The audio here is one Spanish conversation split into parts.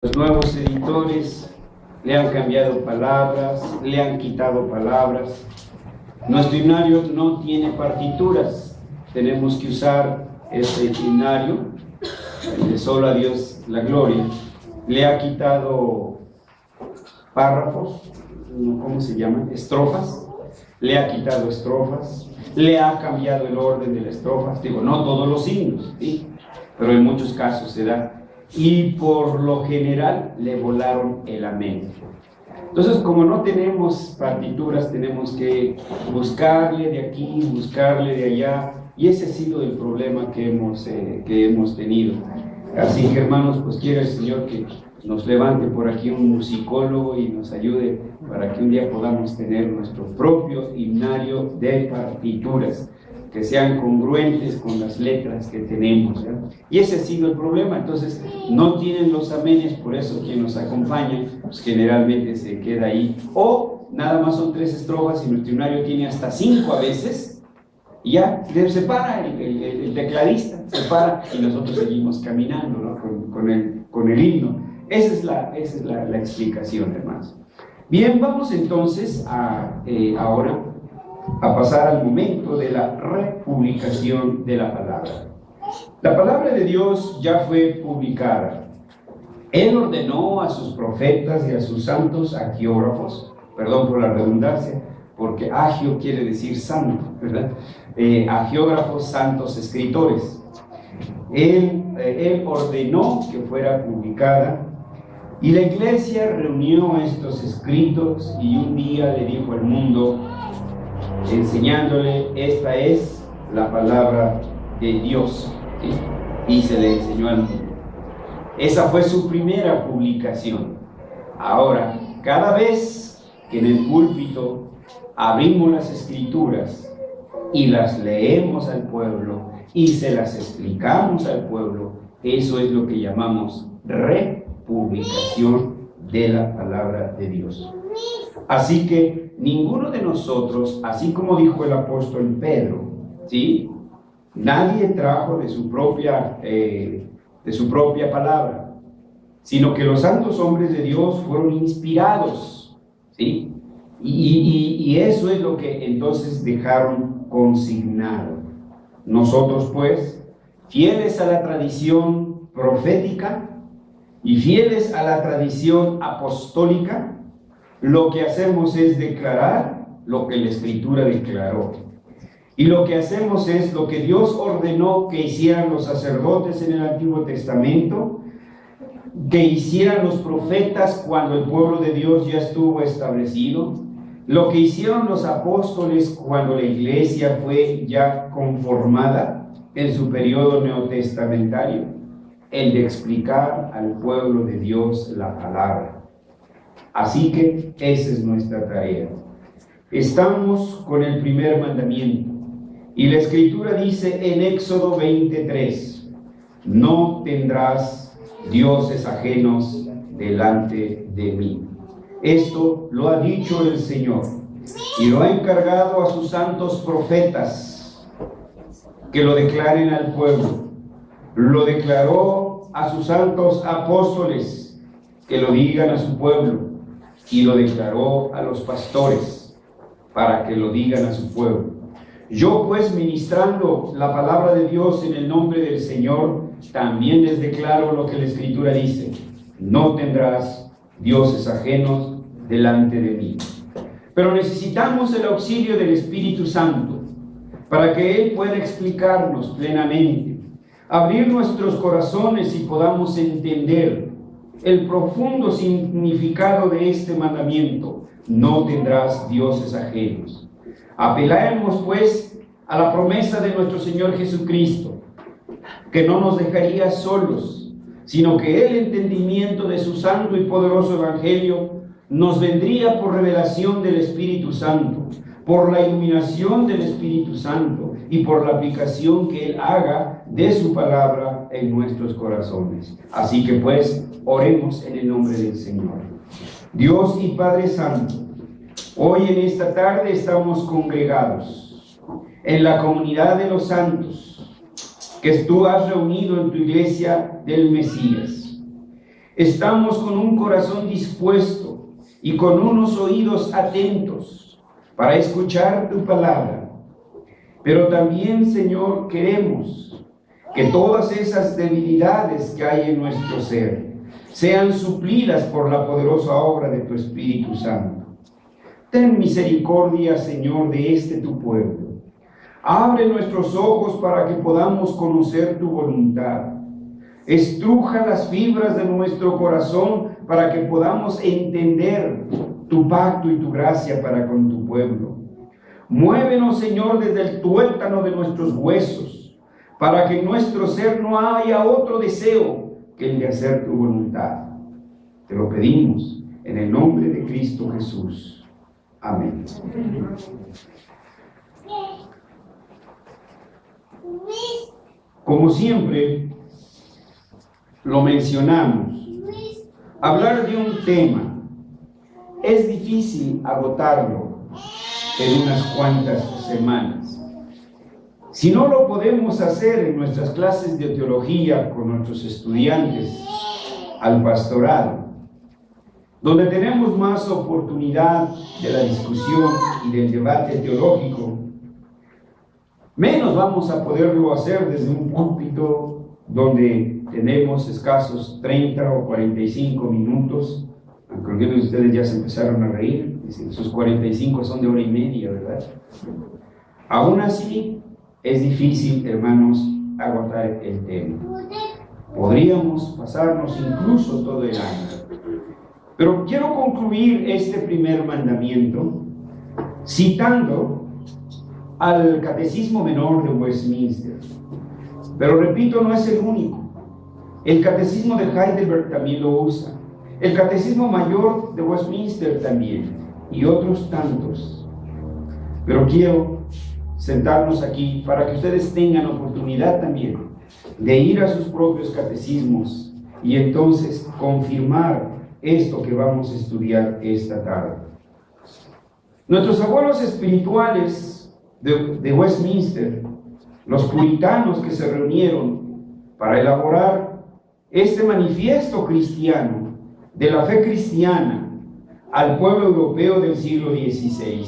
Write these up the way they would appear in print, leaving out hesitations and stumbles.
Los nuevos editores le han cambiado palabras, le han quitado palabras. Nuestro himnario no tiene partituras. Tenemos que usar este himnario, el de Solo a Dios la Gloria. Le ha quitado párrafos, ¿cómo se llaman? Estrofas. Le ha quitado estrofas. Le ha cambiado el orden de las estrofas. Digo, no todos los himnos, ¿sí? Pero en muchos casos se da. Y por lo general le volaron el amén. Entonces, como no tenemos partituras, tenemos que buscarle de aquí, buscarle de allá, y ese ha sido el problema que hemos tenido. Así que, hermanos, pues quiera el Señor que nos levante por aquí un musicólogo y nos ayude para que un día podamos tener nuestro propio himnario de partituras, que sean congruentes con las letras que tenemos, ¿eh? Y ese ha sido el problema. Entonces no tienen los amenes, por eso quien nos acompaña pues generalmente se queda ahí, o nada más son 3 estrofas y nuestro himnario tiene hasta 5 a veces, y ya se para el tecladista, se para y nosotros seguimos caminando, ¿no? con el himno. Esa es la explicación, hermanos. Bien, vamos entonces ahora a pasar al momento de la republicación de la palabra. La palabra de Dios ya fue publicada. Él ordenó a sus profetas y a sus santos agiógrafos, perdón por la redundancia, porque agio quiere decir santo, ¿verdad? Agiógrafos, santos escritores. Él ordenó que fuera publicada, y la iglesia reunió estos escritos y un día le dijo al mundo, enseñándole: esta es la palabra de Dios, ¿sí? Y se le enseñó al mundo. Esa fue su primera publicación. Ahora, cada vez que en el púlpito abrimos las escrituras y las leemos al pueblo y se las explicamos al pueblo, eso es lo que llamamos republicación de la palabra de Dios. Así que ninguno de nosotros, así como dijo el apóstol Pedro, ¿sí? Nadie trajo de su propia palabra, sino que los santos hombres de Dios fueron inspirados, ¿sí? Y eso es lo que entonces dejaron consignado. Nosotros, pues, fieles a la tradición profética y fieles a la tradición apostólica, lo que hacemos es declarar lo que la Escritura declaró. Y lo que hacemos es lo que Dios ordenó que hicieran los sacerdotes en el Antiguo Testamento, que hicieran los profetas cuando el pueblo de Dios ya estuvo establecido, lo que hicieron los apóstoles cuando la iglesia fue ya conformada en su periodo neotestamentario, el de explicar al pueblo de Dios la palabra. Así que esa es nuestra tarea. Estamos con el primer mandamiento y la Escritura dice en Éxodo 23: no tendrás dioses ajenos delante de mí. Esto lo ha dicho el Señor y lo ha encargado a sus santos profetas que lo declaren al pueblo. Lo declaró a sus santos apóstoles que lo digan a su pueblo. Y lo declaró a los pastores para que lo digan a su pueblo. Yo, pues, ministrando la palabra de Dios en el nombre del Señor, también les declaro lo que la Escritura dice: no tendrás dioses ajenos delante de mí. Pero necesitamos el auxilio del Espíritu Santo para que Él pueda explicarnos plenamente, abrir nuestros corazones y podamos entender el profundo significado de este mandamiento: no tendrás dioses ajenos. Apelemos, pues, a la promesa de nuestro Señor Jesucristo, que no nos dejaría solos, sino que el entendimiento de su santo y poderoso Evangelio nos vendría por revelación del Espíritu Santo, por la iluminación del Espíritu Santo y por la aplicación que Él haga de su palabra en nuestros corazones. Así que, pues, oremos en el nombre del Señor. Dios y Padre Santo, hoy en esta tarde estamos congregados en la comunidad de los santos que tú has reunido en tu iglesia del Mesías. Estamos con un corazón dispuesto y con unos oídos atentos para escuchar tu palabra. Pero también, Señor, queremos que todas esas debilidades que hay en nuestro ser sean suplidas por la poderosa obra de tu Espíritu Santo. Ten misericordia, Señor, de este tu pueblo. Abre nuestros ojos para que podamos conocer tu voluntad. Estruja las fibras de nuestro corazón para que podamos entender tu pacto y tu gracia para con tu pueblo. Muévenos, Señor, desde el tuétano de nuestros huesos, para que en nuestro ser no haya otro deseo que el de hacer tu voluntad. Te lo pedimos en el nombre de Cristo Jesús. Amén. Como siempre lo mencionamos, hablar de un tema es difícil agotarlo en unas cuantas semanas. Si no lo podemos hacer en nuestras clases de teología con nuestros estudiantes al pastorado, donde tenemos más oportunidad de la discusión y del debate teológico, menos vamos a poderlo hacer desde un púlpito donde tenemos escasos 30 o 45 minutos. Aunque algunos de ustedes ya se empezaron a reír, dicen, sus 45 son de hora y media, ¿verdad? Aún así, es difícil, hermanos, agotar el tema. Podríamos pasarnos incluso todo el año. Pero quiero concluir este primer mandamiento citando al Catecismo Menor de Westminster. Pero repito, no es el único. El Catecismo de Heidelberg también lo usa. El Catecismo Mayor de Westminster también. Y otros tantos. Pero quiero sentarnos aquí para que ustedes tengan oportunidad también de ir a sus propios catecismos y entonces confirmar esto que vamos a estudiar esta tarde. Nuestros abuelos espirituales de Westminster, los puritanos que se reunieron para elaborar este manifiesto cristiano de la fe cristiana al pueblo europeo del siglo XVI,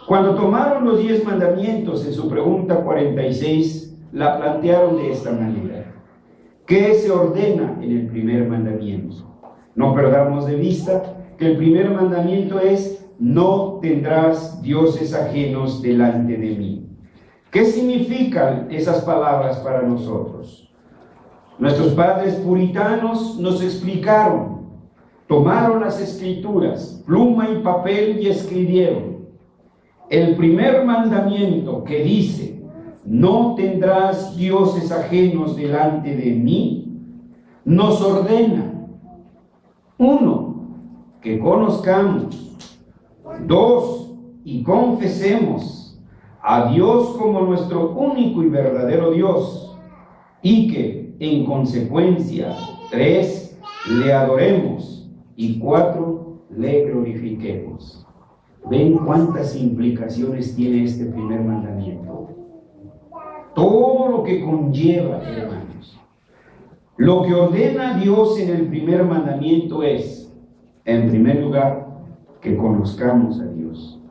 cuando tomaron los 10 mandamientos en su pregunta 46, la plantearon de esta manera: ¿qué se ordena en el primer mandamiento? No perdamos de vista que el primer mandamiento es: no tendrás dioses ajenos delante de mí. ¿Qué significan esas palabras para nosotros? Nuestros padres puritanos nos explicaron, tomaron las escrituras, pluma y papel y escribieron. El primer mandamiento que dice: no tendrás dioses ajenos delante de mí, nos ordena: 1, que conozcamos; 2, y confesemos a Dios como nuestro único y verdadero Dios, y que, en consecuencia, 3, le adoremos, y 4, le glorifiquemos. ¿Ven cuántas implicaciones tiene este primer mandamiento? Todo lo que conlleva, hermanos. Lo que ordena Dios en el primer mandamiento es, en primer lugar, que conozcamos a Dios.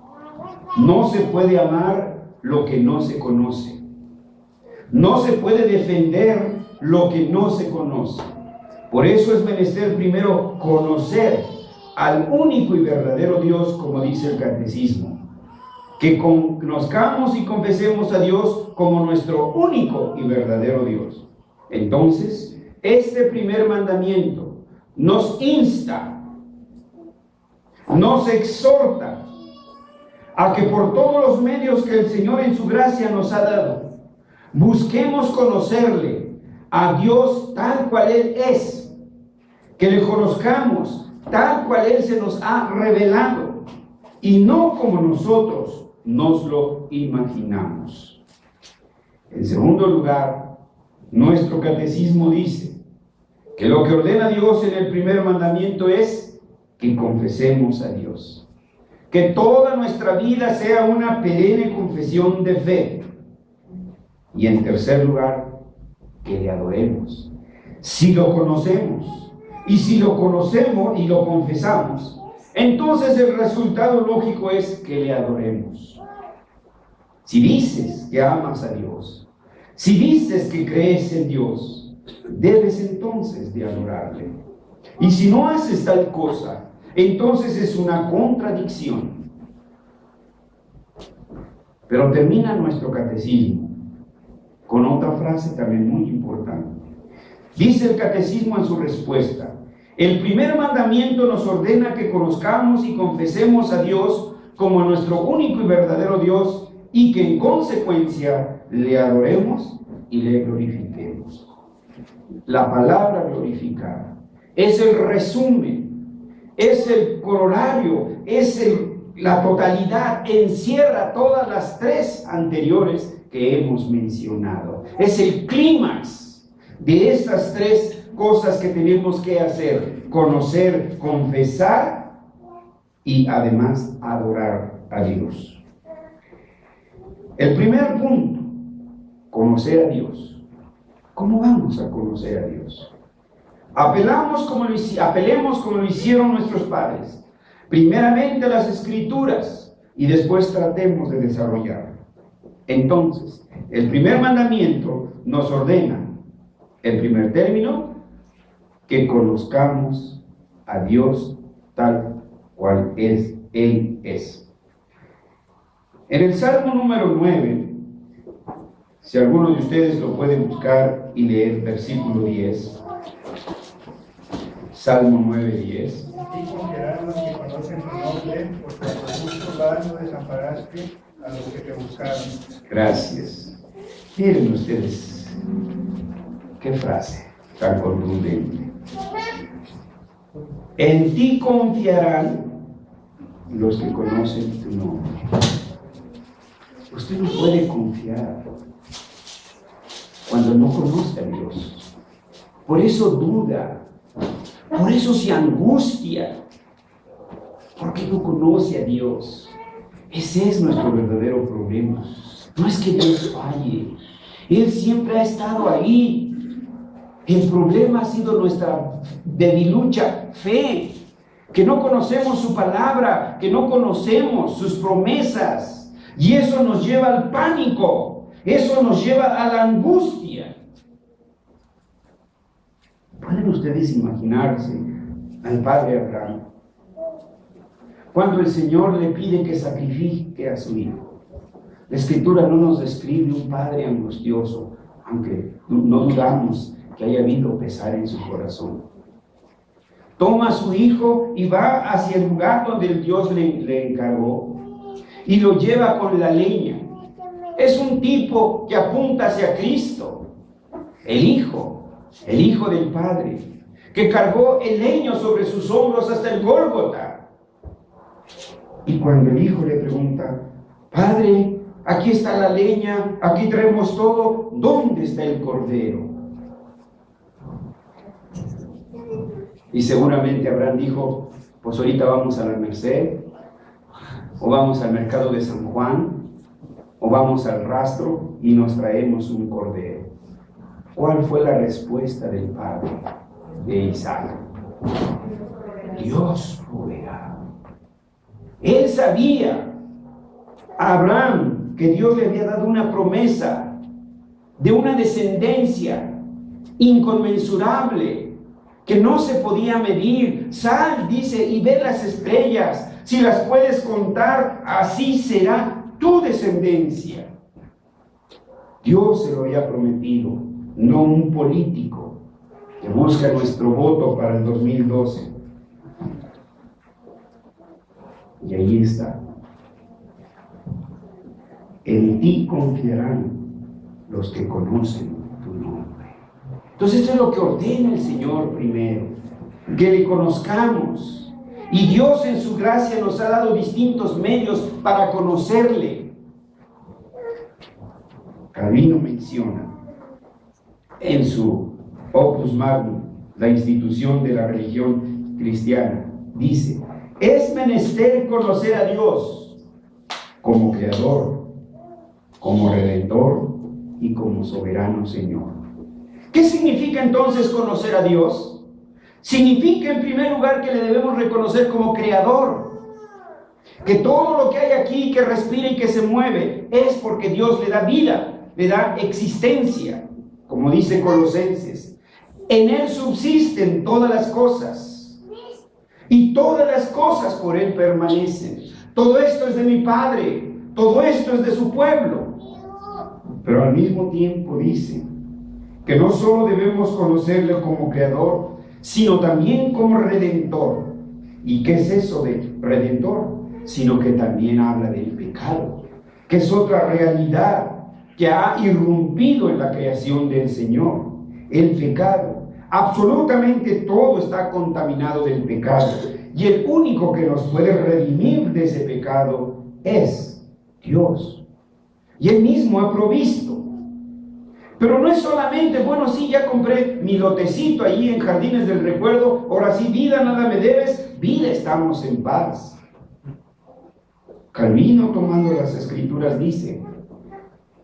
No se puede amar lo que no se conoce. No se puede defender lo que no se conoce. Por eso es menester primero conocer al único y verdadero Dios, como dice el Catecismo. Que conozcamos y confesemos a Dios como nuestro único y verdadero Dios. Entonces, este primer mandamiento nos insta, nos exhorta a que por todos los medios que el Señor en su gracia nos ha dado, busquemos conocerle a Dios tal cual Él es, que le conozcamos tal cual Él se nos ha revelado y no como nosotros nos lo imaginamos. En segundo lugar, nuestro catecismo dice que lo que ordena Dios en el primer mandamiento es que confesemos a Dios, que toda nuestra vida sea una perenne confesión de fe. Y en tercer lugar, que le adoremos. Si lo conocemos, Y si lo conocemos y lo confesamos, entonces el resultado lógico es que le adoremos. Si dices que amas a Dios, si dices que crees en Dios, debes entonces de adorarle. Y si no haces tal cosa, entonces es una contradicción. Pero termina nuestro catecismo con otra frase también muy importante. Dice el catecismo en su respuesta: el primer mandamiento nos ordena que conozcamos y confesemos a Dios como nuestro único y verdadero Dios, y que en consecuencia le adoremos y le glorifiquemos. La palabra glorificar es el resumen, es el corolario, es la totalidad, encierra todas las tres anteriores que hemos mencionado. Es el clímax de estas tres cosas que tenemos que hacer: conocer, confesar y además adorar a Dios. El primer punto: conocer a Dios. ¿Cómo vamos a conocer a Dios? Apelemos como lo hicieron nuestros padres. Primeramente a las Escrituras y después tratemos de desarrollar. Entonces, el primer mandamiento nos ordena, en primer término, que conozcamos a Dios tal cual es, Él es. En el Salmo número 9, si alguno de ustedes lo puede buscar y leer, versículo 10. Salmo 9:10. Y confiarán los que conocen tu nombre, porque a tu justo vas no desamparaste a los que te buscaron. Gracias. Miren ustedes, qué frase tan contundente. En ti confiarán los que conocen tu nombre. Usted no puede confiar cuando no conoce a Dios. Por eso duda. Por eso se angustia, porque no conoce a Dios. Ese es nuestro verdadero problema. No es que Dios falle, Él siempre ha estado ahí. El problema ha sido nuestra debilucha fe, que no conocemos su palabra, que no conocemos sus promesas, y eso nos lleva al pánico, eso nos lleva a la angustia. ¿Pueden ustedes imaginarse al padre Abraham cuando el Señor le pide que sacrifique a su hijo? La Escritura no nos describe un padre angustioso, aunque no dudamos que haya habido pesar en su corazón. Toma a su hijo y va hacia el lugar donde el Dios le encargó y lo lleva con la leña. Es un tipo que apunta hacia Cristo, el Hijo del Padre, que cargó el leño sobre sus hombros hasta el Gólgota. Y cuando el hijo le pregunta: Padre, aquí está la leña, aquí traemos todo, ¿dónde está el cordero? Y seguramente Abraham dijo: pues ahorita vamos a la Merced, o vamos al mercado de San Juan, o vamos al rastro y nos traemos un cordero. ¿Cuál fue la respuesta del padre de Isaac? Dios proveerá. Él sabía, Abraham, que Dios le había dado una promesa de una descendencia inconmensurable, que no se podía medir. Sal, dice, y ve las estrellas. Si las puedes contar, así será tu descendencia. Dios se lo había prometido. No un político que busca nuestro voto para el 2012. Y ahí está. En ti confiarán los que conocen tu nombre. Entonces esto es lo que ordena el Señor primero, que le conozcamos. Y Dios en su gracia nos ha dado distintos medios para conocerle. Calvino menciona en su Opus Magnum, la institución de la religión cristiana, dice: es menester conocer a Dios como Creador, como Redentor y como Soberano Señor. ¿Qué significa entonces conocer a Dios? Significa en primer lugar que le debemos reconocer como creador, que todo lo que hay aquí, que respira y que se mueve, es porque Dios le da vida, le da existencia, como dice Colosenses. En Él subsisten todas las cosas, y todas las cosas por Él permanecen. Todo esto es de mi Padre, todo esto es de su pueblo. Pero al mismo tiempo dice que no solo debemos conocerle como creador, sino también como redentor. ¿Y qué es eso de redentor? Sino que también habla del pecado, que es otra realidad que ha irrumpido en la creación del Señor. El pecado, absolutamente todo está contaminado del pecado, y el único que nos puede redimir de ese pecado es Dios, y Él mismo ha provisto. Pero no es solamente, bueno, sí, ya compré mi lotecito allí en Jardines del Recuerdo, ahora sí, vida, nada me debes, vida, estamos en paz. Calvino, tomando las Escrituras, dice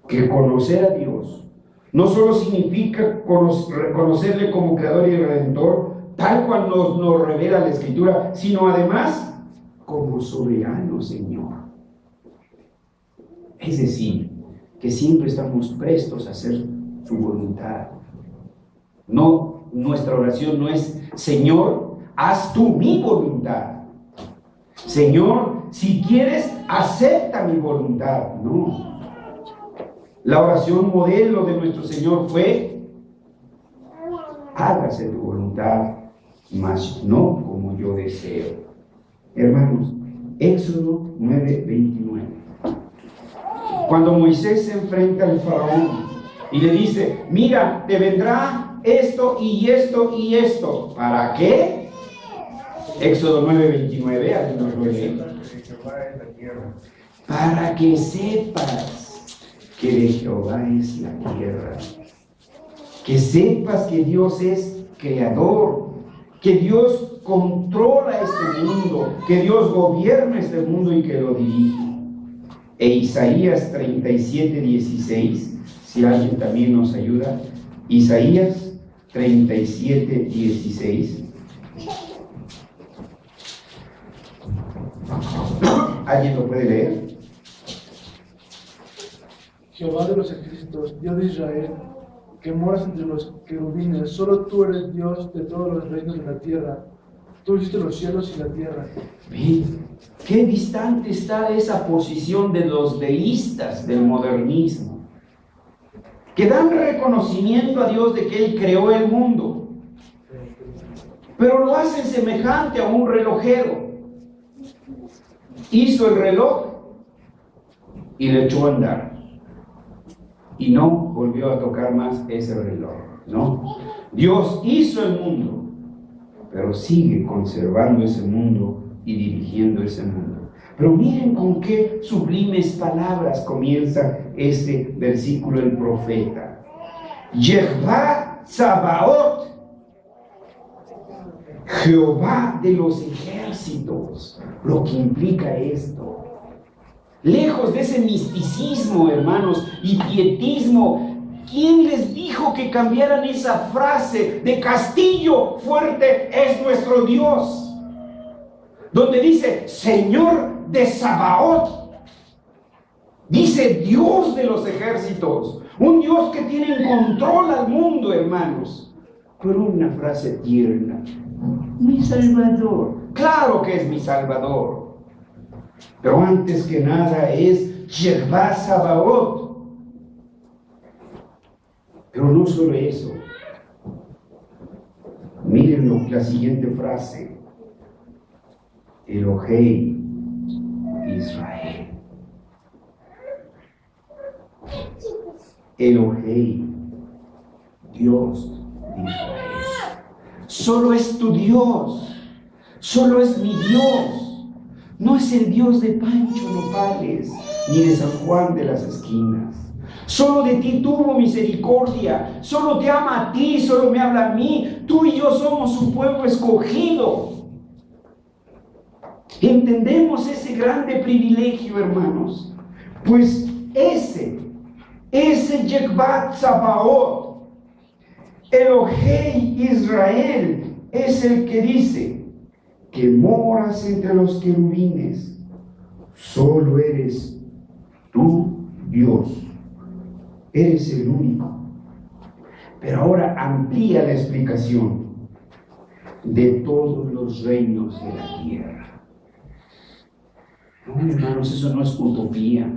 que conocer a Dios no solo significa reconocerle como creador y redentor, tal cual nos revela la Escritura, sino además como soberano Señor. Es decir, que siempre estamos prestos a hacer su voluntad. No, nuestra oración no es: Señor, haz tú mi voluntad. Señor, si quieres, acepta mi voluntad. No. La oración modelo de nuestro Señor fue: hágase tu voluntad, mas no como yo deseo. Hermanos, Éxodo 9:29. Cuando Moisés se enfrenta al faraón y le dice: mira, te vendrá esto y esto y esto. ¿Para qué? Éxodo 9:29, alguien nos lo lee. Para que sepas que de Jehová es la tierra. Que sepas que Dios es creador, que Dios controla este mundo, que Dios gobierna este mundo y que lo dirige. E Isaías 37:16, si alguien también nos ayuda. Isaías 37:16. ¿Alguien lo puede leer? Jehová de los ejércitos, Dios de Israel, que moras entre los querubines, solo tú eres Dios de todos los reinos de la tierra. Tú hiciste los cielos y la tierra. Bien, qué distante está esa posición de los deístas del modernismo, que dan reconocimiento a Dios de que Él creó el mundo, pero lo hacen semejante a un relojero. Hizo el reloj y le echó a andar, y no volvió a tocar más ese reloj. No, Dios hizo el mundo, pero sigue conservando ese mundo y dirigiendo ese mundo. Pero miren con qué sublimes palabras comienza este versículo el profeta. Jehová Tsabaot, Jehová de los ejércitos. Lo que implica esto, lejos de ese misticismo, hermanos, y pietismo, ¿quién les dijo que cambiaran esa frase de castillo fuerte es nuestro Dios? Donde dice Señor de Sabaoth, dice Dios de los ejércitos, un Dios que tiene en control al mundo, hermanos. Pero una frase tierna: mi Salvador. Claro que es mi Salvador, pero antes que nada es Jehová Sabaoth. Pero no solo eso, miren la siguiente frase: Elohei Israel. Elohei, Dios de Israel. Solo es tu Dios, solo es mi Dios. No es el Dios de Pancho Nopales ni de San Juan de las Esquinas. Solo de ti tuvo misericordia, solo te ama a ti, solo me habla a mí. Tú y yo somos su pueblo escogido. ¿Entendemos ese grande privilegio, hermanos? Pues ese Jehová Tsabaoth, Elohei Israel, es el que dice que moras entre los querubines. Solo eres tú, Dios. Eres el único. Pero ahora amplía la explicación de todos los reinos de la tierra. No, hermanos, eso no es utopía.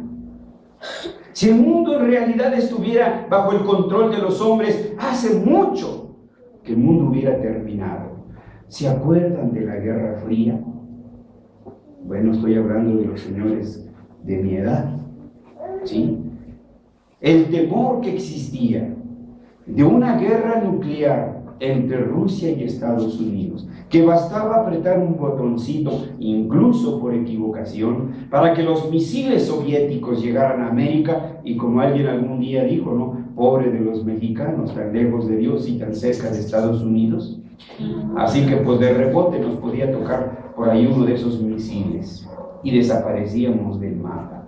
Si el mundo en realidad estuviera bajo el control de los hombres, hace mucho que el mundo hubiera terminado. ¿Se acuerdan de la Guerra Fría? Bueno, estoy hablando de los señores de mi edad, ¿sí? El temor que existía de una guerra nuclear entre Rusia y Estados Unidos, que bastaba apretar un botoncito, incluso por equivocación, para que los misiles soviéticos llegaran a América, y como alguien algún día dijo, ¿no? Pobre de los mexicanos, tan lejos de Dios y tan cerca de Estados Unidos. Así que pues de rebote nos podía tocar por ahí uno de esos misiles y desaparecíamos del mapa.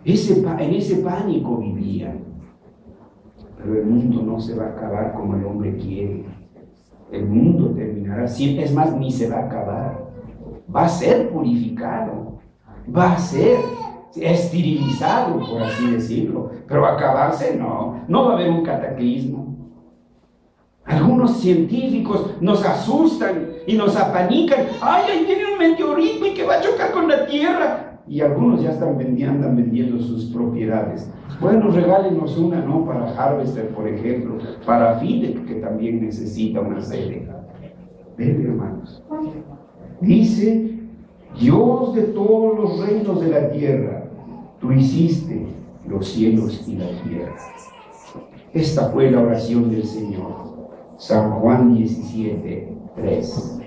En ese pánico vivían. Pero el mundo no se va a acabar como el hombre quiere. El mundo terminará siempre, es más, ni se va a acabar. Va a ser purificado, va a ser esterilizado, por así decirlo. Pero acabarse no va a haber un cataclismo. Algunos científicos nos asustan y nos apanican. ¡Ay, ahí viene un meteorito y que va a chocar con la Tierra! Y algunos ya andan vendiendo sus propiedades. Bueno, regálenos una, ¿no? Para Harvester, por ejemplo, para FIDE, que también necesita una sede. Ven, hermanos. Dice, Dios de todos los reinos de la tierra, tú hiciste los cielos y la tierra. Esta fue la oración del Señor. San Juan 17:3.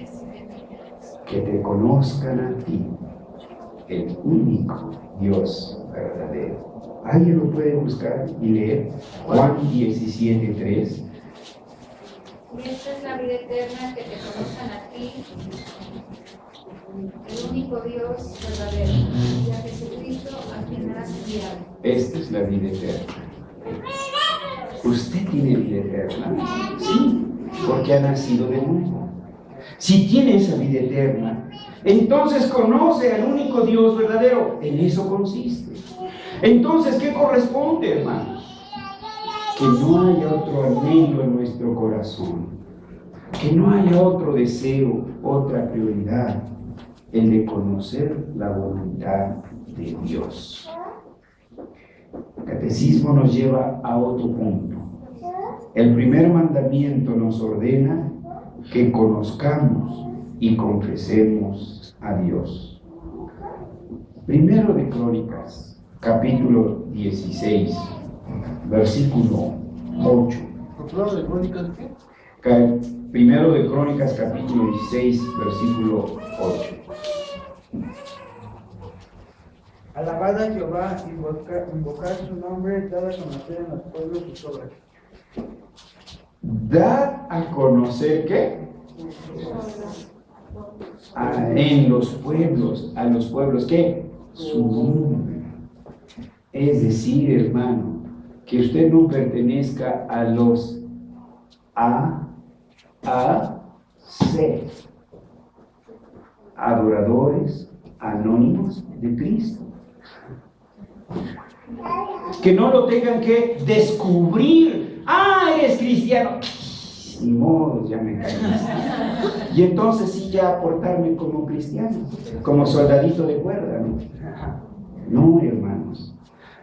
Que te conozcan a ti, el único Dios verdadero. ¿Alguien lo puede buscar y leer? Juan 17:3. Y esta es la vida eterna, que te conozcan a ti, el único Dios verdadero, y a Jesucristo a quien has enviado. Esta es la vida eterna. ¿Usted tiene vida eterna? Sí, porque ha nacido de nuevo. Si tiene esa vida eterna, entonces conoce al único Dios verdadero. En eso consiste. Entonces, ¿qué corresponde, hermanos? Que no haya otro anhelo en nuestro corazón, que no haya otro deseo, otra prioridad, el de conocer la voluntad de Dios. El catecismo nos lleva a otro punto. El primer mandamiento nos ordena que conozcamos y confesemos a Dios. Primero de Crónicas, capítulo 16, versículo 8. ¿Primero de Crónicas qué? Primero de Crónicas, capítulo 16, versículo 8. Alabad a Jehová, invocad su nombre, dad a conocer en los pueblos sus obras. Dad a conocer, ¿qué? En los pueblos, a los pueblos, ¿qué? Su nombre. Es decir, hermano, que usted no pertenezca a los C, adoradores anónimos de Cristo. Que no lo tengan que descubrir. Eres cristiano. Ni modo, ya me caí. Y entonces sí ya portarme como cristiano, como soldadito de cuerda, ¿no? No, hermanos.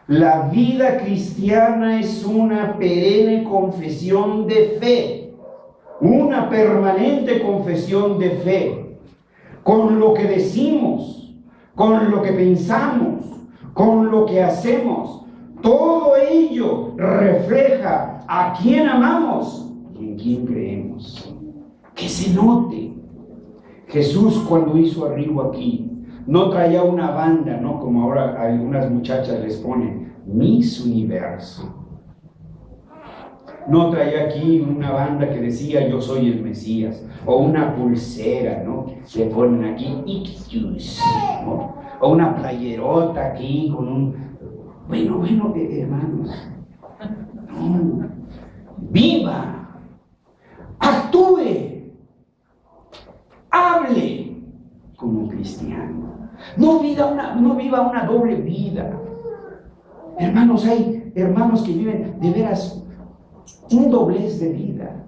La vida cristiana es una perenne confesión de fe, una permanente confesión de fe, con lo que decimos, con lo que pensamos, con lo que hacemos. Todo ello refleja a quién amamos y en quién creemos. Que se note. Jesús, cuando hizo arribo aquí, no traía una banda, ¿no? Como ahora algunas muchachas les ponen, Miss Universo. No traía aquí una banda que decía yo soy el Mesías, o una pulsera, ¿no? Le ponen aquí Ictus, ¿no? O una playerota aquí con un... Bueno, hermanos, no. Viva, actúe, hable como cristiano. No viva una doble vida. Hermanos, hay hermanos que viven de veras un doblez de vida.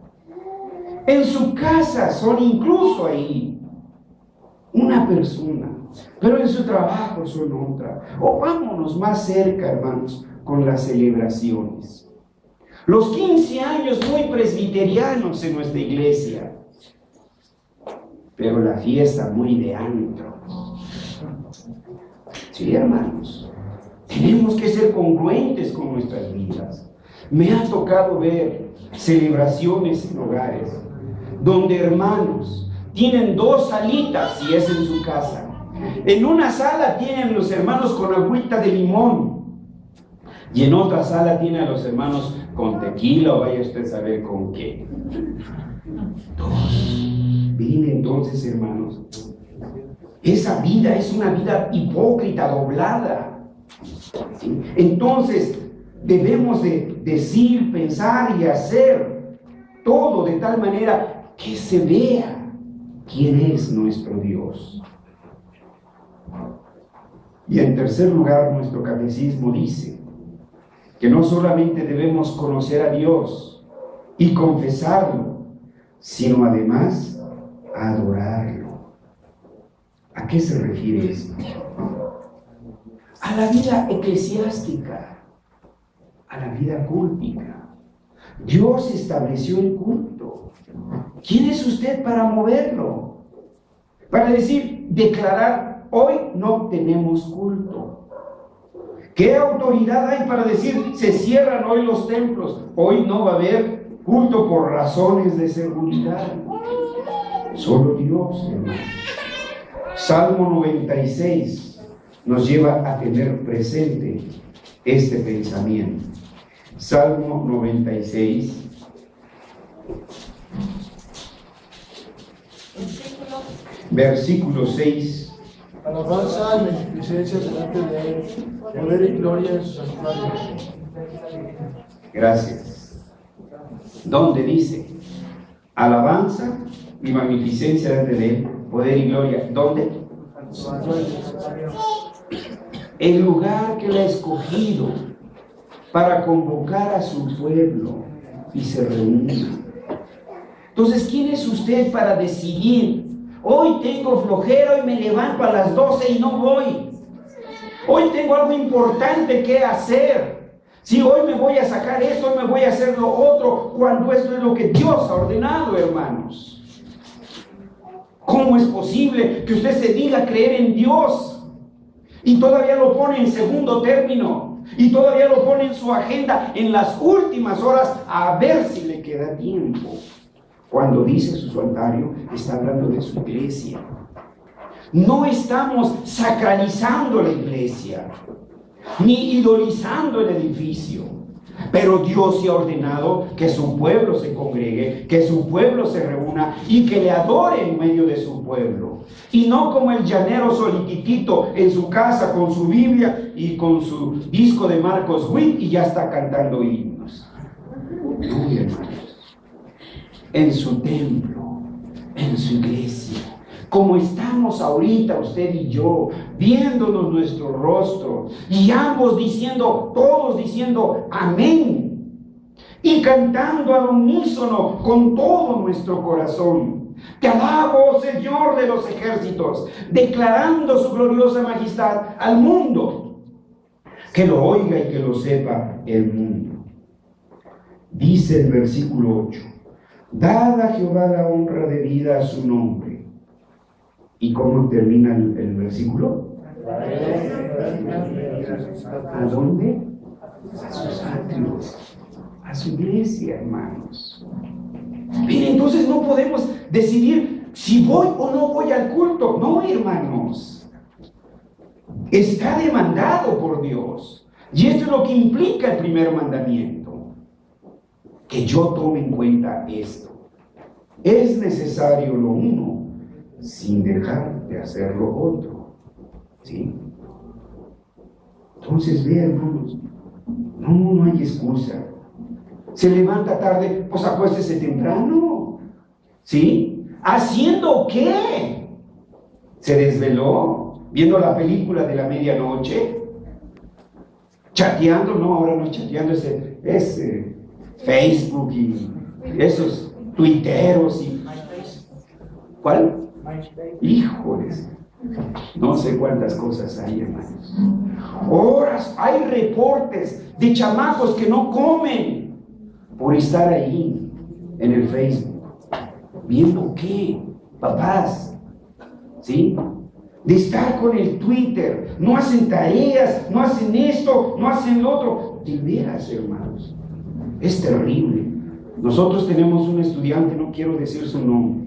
En su casa son incluso ahí una persona, pero en su trabajo son otra. O vámonos más cerca, hermanos, con las celebraciones. Los 15 años muy presbiterianos en nuestra iglesia, pero la fiesta muy de antro. Sí, hermanos, tenemos que ser congruentes con nuestras vidas. Me ha tocado ver celebraciones en hogares donde hermanos tienen 2 salitas, si es en su casa. En una sala tienen los hermanos con agüita de limón, y en otra sala tienen a los hermanos con tequila, o vaya usted a saber con qué. 2. Bien, entonces, hermanos, esa vida es una vida hipócrita, doblada. ¿Sí? Entonces, debemos de decir, pensar y hacer todo de tal manera que se vea quién es nuestro Dios. Y en tercer lugar, nuestro catecismo dice que no solamente debemos conocer a Dios y confesarlo, sino además adorarlo. ¿A qué se refiere esto? A la vida eclesiástica, a la vida cúltica. Dios estableció el culto. ¿Quién es usted para moverlo? Para declarar, hoy no tenemos culto. ¿Qué autoridad hay para decir, se cierran hoy los templos? Hoy no va a haber culto por razones de seguridad. Solo Dios, hermano. Salmo 96 nos lleva a tener presente este pensamiento. Salmo 96. Versículo 6. Alabanza y magnificencia delante de Él, poder y gloria en su santuario. Gracias. ¿Dónde dice? Alabanza y magnificencia delante de Él, poder y gloria. ¿Dónde? El lugar que Él ha escogido para convocar a su pueblo y se reúna. Entonces, ¿quién es usted para decidir? Hoy tengo flojera y me levanto a las 12 y no voy. Hoy tengo algo importante que hacer. Si hoy me voy a sacar esto, hoy me voy a hacer lo otro, cuando esto es lo que Dios ha ordenado, hermanos. ¿Cómo es posible que usted se diga creer en Dios y todavía lo pone en segundo término y todavía lo pone en su agenda en las últimas horas a ver si le queda tiempo? Cuando dice su santuario, está hablando de su iglesia. No estamos sacralizando la iglesia, ni idolizando el edificio. Pero Dios se ha ordenado que su pueblo se congregue, que su pueblo se reúna y que le adore en medio de su pueblo. Y no como el llanero solititito en su casa con su Biblia y con su disco de Marcos Witt y ya está cantando himnos. No, hermanos. En su templo, en su iglesia, como estamos ahorita usted y yo, viéndonos nuestro rostro y ambos diciendo, todos diciendo amén y cantando al unísono con todo nuestro corazón. Te alabo, Señor de los ejércitos, declarando su gloriosa majestad al mundo, que lo oiga y que lo sepa el mundo. Dice el versículo 8: Dad a Jehová la honra debida a su nombre. ¿Y cómo termina el versículo? ¿A dónde? A sus atrios, a su iglesia, hermanos. Bien, entonces no podemos decidir si voy o no voy al culto. No, hermanos. Está demandado por Dios. Y esto es lo que implica el primer mandamiento. Que yo tome en cuenta esto. Es necesario lo uno sin dejar de hacer lo otro. ¿Sí? Entonces, vean, hermanos, no hay excusa. Se levanta tarde, pues acuéstese temprano. ¿Sí? ¿Haciendo qué? ¿Se desveló? ¿Viendo la película de la medianoche? ¿Chateando? No, ahora no es chateando, es Facebook y esos tuiteros y... ¿Cuál? Híjoles, no sé cuántas cosas hay, hermanos. Horas, hay reportes de chamacos que no comen por estar ahí en el Facebook. ¿Viendo qué? Papás, ¿sí? De estar con el Twitter, no hacen tareas, no hacen esto, no hacen lo otro. De veras, hermanos, es terrible. Nosotros tenemos un estudiante, no quiero decir su nombre,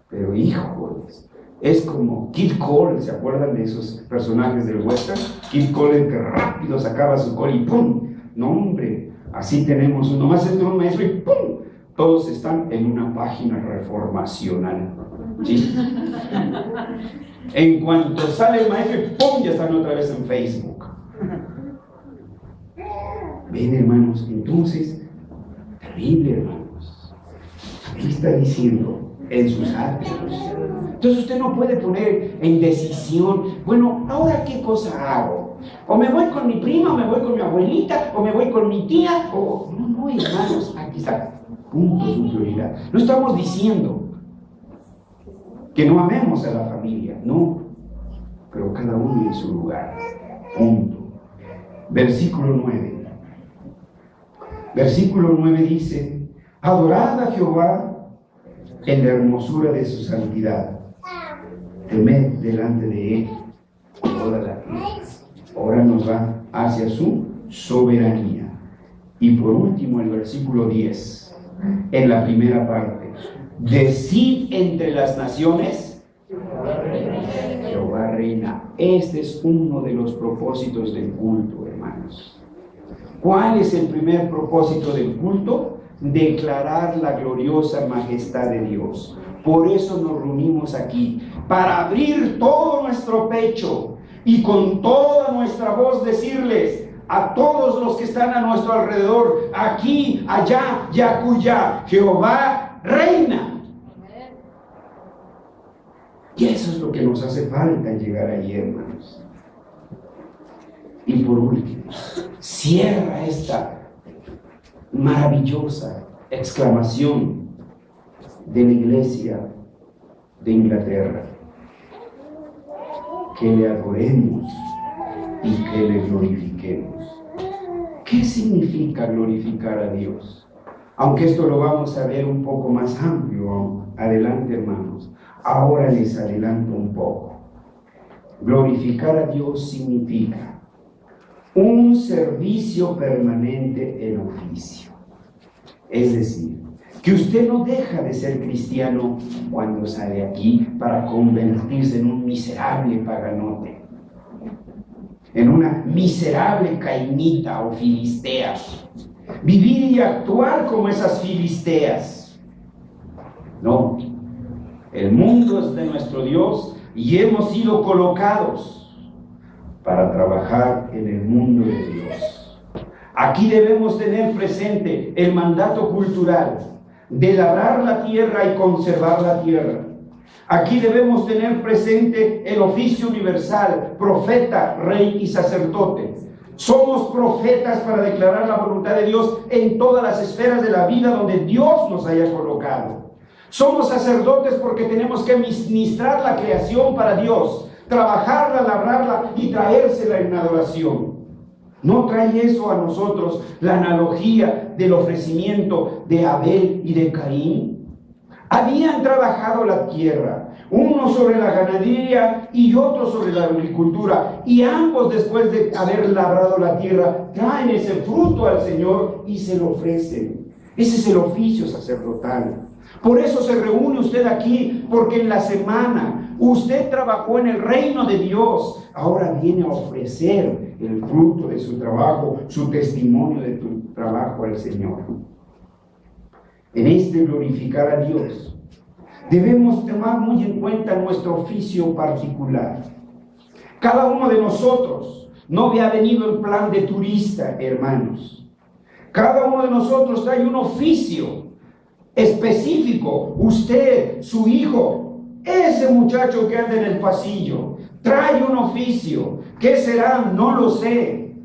pero híjoles, es como Kid Cole. ¿Se acuerdan de esos personajes del western? Kid Cole, el que rápido sacaba su col y ¡pum! No, hombre, así tenemos uno más entre un maestro y ¡pum! Todos están en una página reformacional, ¿sí? En cuanto sale el maestro y ¡pum! Ya están otra vez en Facebook. Ven, hermanos, entonces, terrible, hermanos. ¿Qué está diciendo? En sus actos. Entonces usted no puede poner en decisión, bueno, ¿ahora qué cosa hago? O me voy con mi prima, o me voy con mi abuelita, o me voy con mi tía, o... No, hermanos, aquí está, punto su prioridad. No estamos diciendo que no amemos a la familia, no, pero cada uno en su lugar, punto. Versículo 9. Versículo 9 dice: adorad a Jehová en la hermosura de su santidad, temed delante de él toda la tierra. Ahora nos va hacia su soberanía. Y por último el versículo 10, en la primera parte: decid entre las naciones, Jehová reina. Este es uno de los propósitos del culto, hermanos. ¿Cuál es el primer propósito del culto? Declarar la gloriosa majestad de Dios. Por eso nos reunimos aquí, para abrir todo nuestro pecho y con toda nuestra voz decirles a todos los que están a nuestro alrededor, aquí, allá y acullá, Jehová reina. Y eso es lo que nos hace falta llegar ahí, hermanos. Y por último, cierra esta maravillosa exclamación de la iglesia de Inglaterra: que le adoremos y que le glorifiquemos. ¿Qué significa glorificar a Dios? Aunque esto lo vamos a ver un poco más amplio adelante, hermanos. Ahora les adelanto un poco. Glorificar a Dios significa un servicio permanente en oficio. Es decir, que usted no deja de ser cristiano cuando sale aquí para convertirse en un miserable paganote, en una miserable cainita o filistea, vivir y actuar como esas filisteas. No, el mundo es de nuestro Dios y hemos sido colocados para trabajar en el mundo de Dios. Aquí debemos tener presente el mandato cultural de labrar la tierra y conservar la tierra. Aquí debemos tener presente el oficio universal: profeta, rey y sacerdote. Somos profetas para declarar la voluntad de Dios en todas las esferas de la vida donde Dios nos haya colocado. Somos sacerdotes porque tenemos que ministrar la creación para Dios, trabajarla, labrarla y traérsela en adoración. ¿No trae eso a nosotros la analogía del ofrecimiento de Abel y de Caín? Habían trabajado la tierra, uno sobre la ganadería y otro sobre la agricultura, y ambos, después de haber labrado la tierra, traen ese fruto al Señor y se lo ofrecen. Ese es el oficio sacerdotal. Por eso se reúne usted aquí, porque en la semana usted trabajó en el reino de Dios. Ahora viene a ofrecer el fruto de su trabajo, su testimonio de tu trabajo al Señor. En este glorificar a Dios, debemos tomar muy en cuenta nuestro oficio particular. Cada uno de nosotros no ha venido en plan de turista, hermanos. Cada uno de nosotros trae un oficio específico, usted, su hijo, ese muchacho que anda en el pasillo, trae un oficio. ¿Qué será? No lo sé.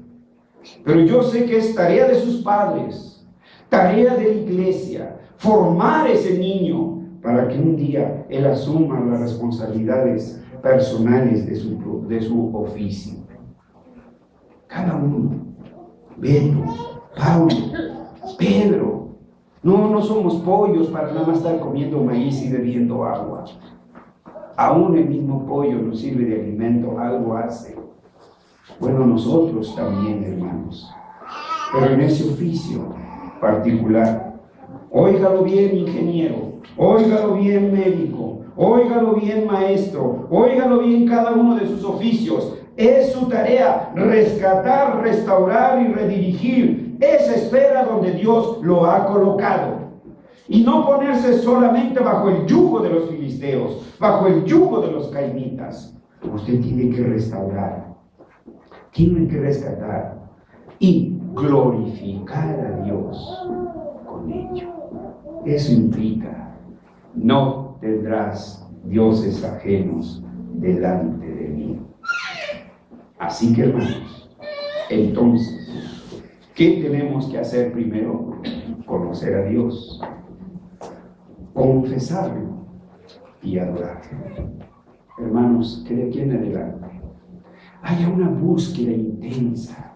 Pero yo sé que es tarea de sus padres, tarea de la iglesia, formar ese niño para que un día él asuma las responsabilidades personales de su oficio. Cada uno, Beto, Paulo, Pedro, no somos pollos para nada más estar comiendo maíz y bebiendo agua. Aún el mismo pollo nos sirve de alimento, algo hace. Bueno, nosotros también, hermanos, pero en ese oficio particular, óigalo bien, ingeniero, óigalo bien, médico, óigalo bien, maestro, óigalo bien, cada uno de sus oficios. Es su tarea rescatar, restaurar y redirigir esa esfera donde Dios lo ha colocado. Y no ponerse solamente bajo el yugo de los filisteos, bajo el yugo de los cainitas. Usted tiene que restaurar, tiene que rescatar y glorificar a Dios con ello. Eso implica, no tendrás dioses ajenos delante de mí. Así que, hermanos, entonces, ¿qué tenemos que hacer primero? Conocer a Dios, confesarlo y adorarlo. Hermanos, que de aquí en adelante haya una búsqueda intensa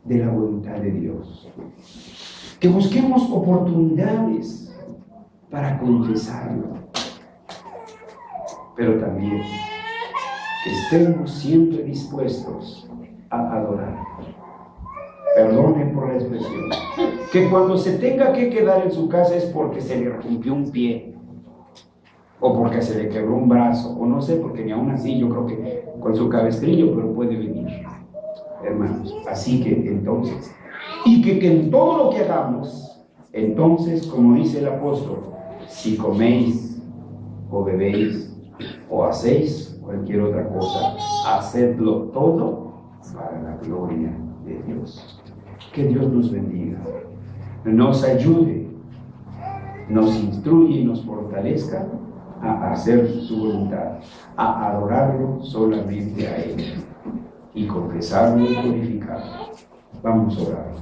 de la voluntad de Dios. Que busquemos oportunidades para confesarlo, pero también que estemos siempre dispuestos a adorar. Perdonen por la expresión. Que cuando se tenga que quedar en su casa es porque se le rompió un pie, o porque se le quebró un brazo, o no sé, porque ni aún así yo creo que con su cabestrillo, pero puede venir, hermanos. Así que entonces, y que en todo lo que hagamos, entonces, como dice el apóstol, si coméis o bebéis o hacéis cualquier otra cosa, hacedlo todo para la gloria de Dios. Que Dios nos bendiga, nos ayude, nos instruye y nos fortalezca a hacer su voluntad, a adorarlo solamente a Él y confesarlo y glorificarlo. Vamos a orar.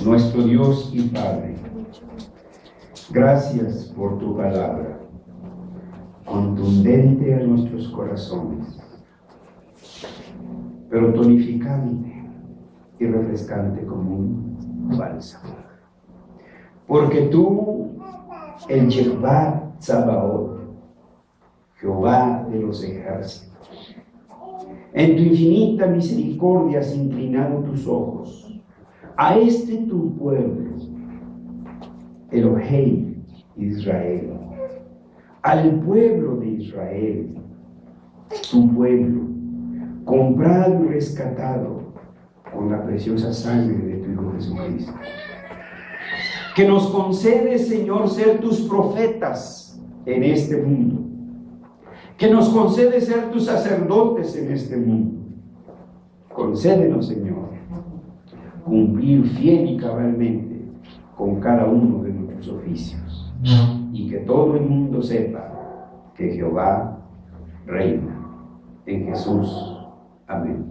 Nuestro Dios y Padre, gracias por tu palabra, contundente a nuestros corazones, pero tonificante y refrescante como un bálsamo. Porque tú, el Jehová Tsabaoth, Jehová de los ejércitos, en tu infinita misericordia has inclinado tus ojos a este tu pueblo, Elohei Israel, al pueblo de Israel, tu pueblo, comprado y rescatado con la preciosa sangre de tu Hijo Jesucristo. Que nos concedes, Señor, ser tus profetas en este mundo. Que nos concedes ser tus sacerdotes en este mundo. Concédenos, Señor, cumplir fiel y cabalmente con cada uno de nuestros oficios. Y que todo el mundo sepa que Jehová reina en Jesús. Amén.